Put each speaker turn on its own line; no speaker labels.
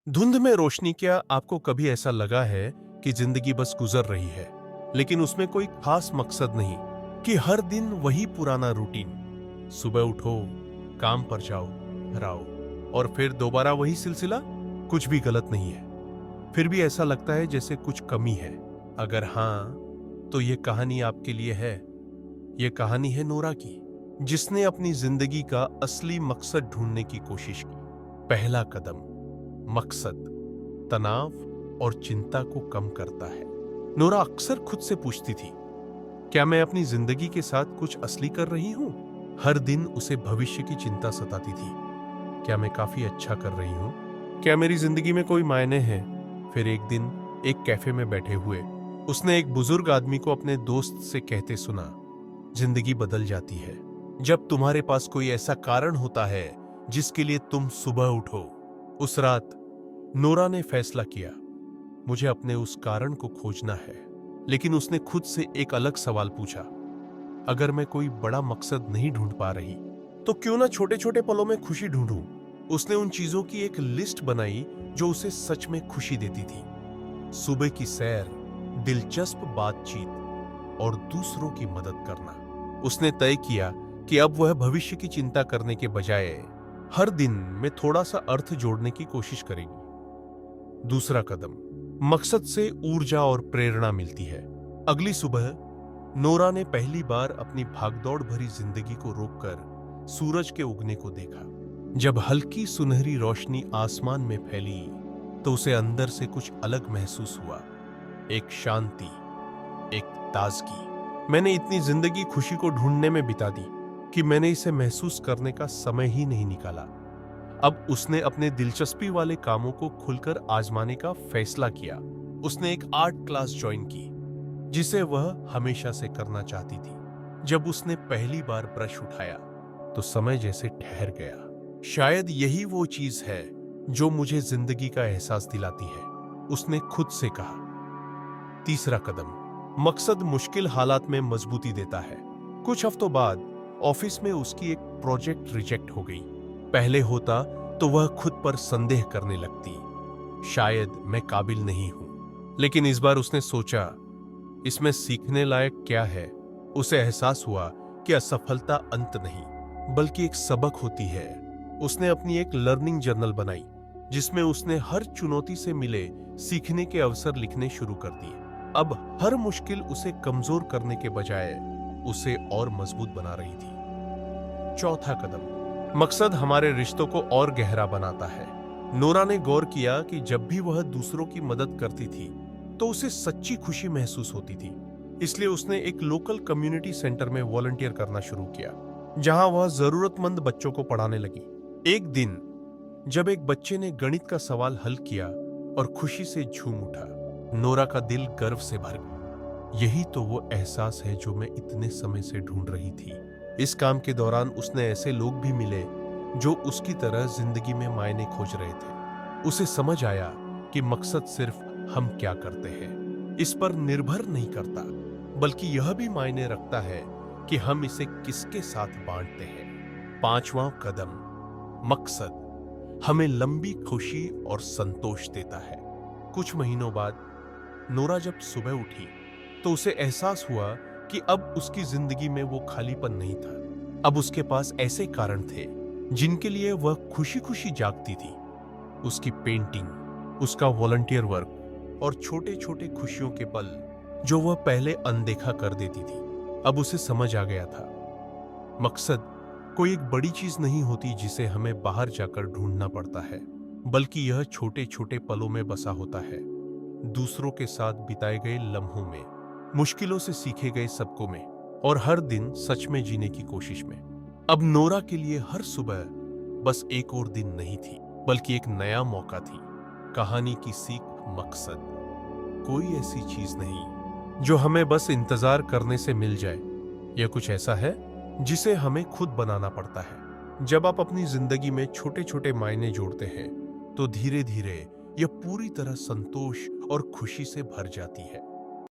धुंध में रोशनी, क्या आपको कभी ऐसा लगा है कि जिंदगी बस गुजर रही है, लेकिन उसमें कोई खास मकसद नहीं? कि हर दिन वही पुराना रूटीन, सुबह उठो, काम पर जाओ, घर आओ, और फिर दोबारा वही सिलसिला। कुछ भी गलत नहीं है, फिर भी ऐसा लगता है जैसे कुछ कमी है। अगर हाँ, तो ये कहानी आपके लिए है। ये कहानी है नोरा की, जिसने अपनी जिंदगी का असली मकसद ढूंढने की कोशिश की। पहला कदम, मकसद तनाव और चिंता को कम करता है। नोरा अक्सर खुद से पूछती थी, क्या मैं अपनी जिंदगी के साथ कुछ असली कर रही हूं? हर दिन उसे भविष्य की चिंता सताती थी। क्या मैं काफी अच्छा कर रही हूं? क्या मेरी जिंदगी में कोई मायने है? फिर एक दिन एक कैफे में बैठे हुए उसने एक बुजुर्ग आदमी को अपने दोस्त से कहते सुना, जिंदगी बदल जाती है जब तुम्हारे पास कोई ऐसा कारण होता है जिसके लिए तुम सुबह उठो। उस रात नोरा ने फैसला किया, मुझे अपने उस कारण को खोजना है। लेकिन उसने खुद से एक अलग सवाल पूछा, अगर मैं कोई बड़ा मकसद नहीं ढूंढ पा रही, तो क्यों ना छोटे छोटे पलों में खुशी ढूंढूं? उसने उन चीजों की एक लिस्ट बनाई जो उसे सच में खुशी देती थी। सुबह की सैर, दिलचस्प बातचीत और दूसरों की मदद करना। उसने तय किया कि अब वह भविष्य की चिंता करने के बजाय हर दिन में थोड़ा सा अर्थ जोड़ने की कोशिश करेगी। दूसरा कदम, मकसद से ऊर्जा और प्रेरणा मिलती है। अगली सुबह नोरा ने पहली बार अपनी भागदौड़ भरी जिंदगी को रोककर सूरज के उगने को देखा। जब हल्की सुनहरी रोशनी आसमान में फैली तो उसे अंदर से कुछ अलग महसूस हुआ, एक शांति, एक ताजगी। मैंने इतनी जिंदगी खुशी को ढूंढने में बिता दी कि मैंने इसे महसूस करने का समय ही नहीं निकाला। अब उसने अपने दिलचस्पी वाले कामों को खुलकर आजमाने का फैसला किया। उसने एक आर्ट क्लास ज्वाइन की, जिसे वह हमेशा से करना चाहती थी। जब उसने पहली बार ब्रश उठाया तो समय जैसे ठहर गया। शायद यही वो चीज है जो मुझे जिंदगी का एहसास दिलाती है, उसने खुद से कहा। तीसरा कदम, मकसद मुश्किल हालात में मजबूती देता है। कुछ हफ्तों बाद ऑफिस में उसकी एक प्रोजेक्ट रिजेक्ट हो गई। पहले होता तो वह खुद पर संदेह करने लगती, शायद मैं काबिल नहीं हूं। लेकिन इस बार उसने सोचा, इसमें सीखने लायक क्या है? उसे एहसास हुआ कि असफलता अंत नहीं, बल्कि एक सबक होती है। उसने अपनी एक लर्निंग जर्नल बनाई, जिसमें उसने हर चुनौती से मिले सीखने के अवसर लिखने शुरू कर दिए। अब हर मुश्किल उसे कमजोर करने के बजाय उसे और मजबूत बना रही थी। चौथा कदम, मकसद हमारे रिश्तों को और गहरा बनाता है। नोरा ने गौर किया कि जब भी वह दूसरों की मदद करती थी तो उसे सच्ची खुशी महसूस होती थी। इसलिए उसने एक लोकल कम्युनिटी सेंटर में वॉलंटियर करना शुरू किया, जहां वह जरूरतमंद बच्चों को पढ़ाने लगी। एक दिन जब एक बच्चे ने गणित का सवाल हल किया और खुशी से झूम उठा, नोरा का दिल गर्व से भर गया। यही तो वो एहसास है जो मैं इतने समय से ढूंढ रही थी। इस काम के दौरान उसने ऐसे लोग भी मिले जो उसकी तरह जिंदगी में मायने खोज रहे थे। उसे समझ आया कि मकसद सिर्फ हम क्या करते हैं इस पर निर्भर नहीं करता, बल्कि यह भी मायने रखता है कि हम इसे किसके साथ बांटते हैं। पांचवां कदम, मकसद हमें लंबी खुशी और संतोष देता है। कुछ महीनों बाद नोरा जब सुबह उठी तो उसे एहसास हुआ कि अब उसकी जिंदगी में वो खालीपन नहीं था। अब उसके पास ऐसे कारण थे जिनके लिए वह खुशी खुशी जागती थी। उसकी पेंटिंग, उसका वॉलंटियर वर्क और छोटे छोटे खुशियों के पल जो वह पहले अनदेखा कर देती थी। अब उसे समझ आ गया था, मकसद कोई एक बड़ी चीज नहीं होती जिसे हमें बाहर जाकर ढूंढना पड़ता है, बल्कि यह छोटे छोटे पलों में बसा होता है। दूसरों के साथ बिताए गए लम्हों में, मुश्किलों से सीखे गए सबकों में, और हर दिन सच में जीने की कोशिश में। अब नोरा के लिए हर सुबह बस एक और दिन नहीं थी, बल्कि एक नया मौका थी। कहानी की सीख, मकसद कोई ऐसी चीज नहीं जो हमें बस इंतजार करने से मिल जाए। यह कुछ ऐसा है जिसे हमें खुद बनाना पड़ता है। जब आप अपनी जिंदगी में छोटे छोटे मायने जोड़ते हैं तो धीरे धीरे यह पूरी तरह संतोष और खुशी से भर जाती है।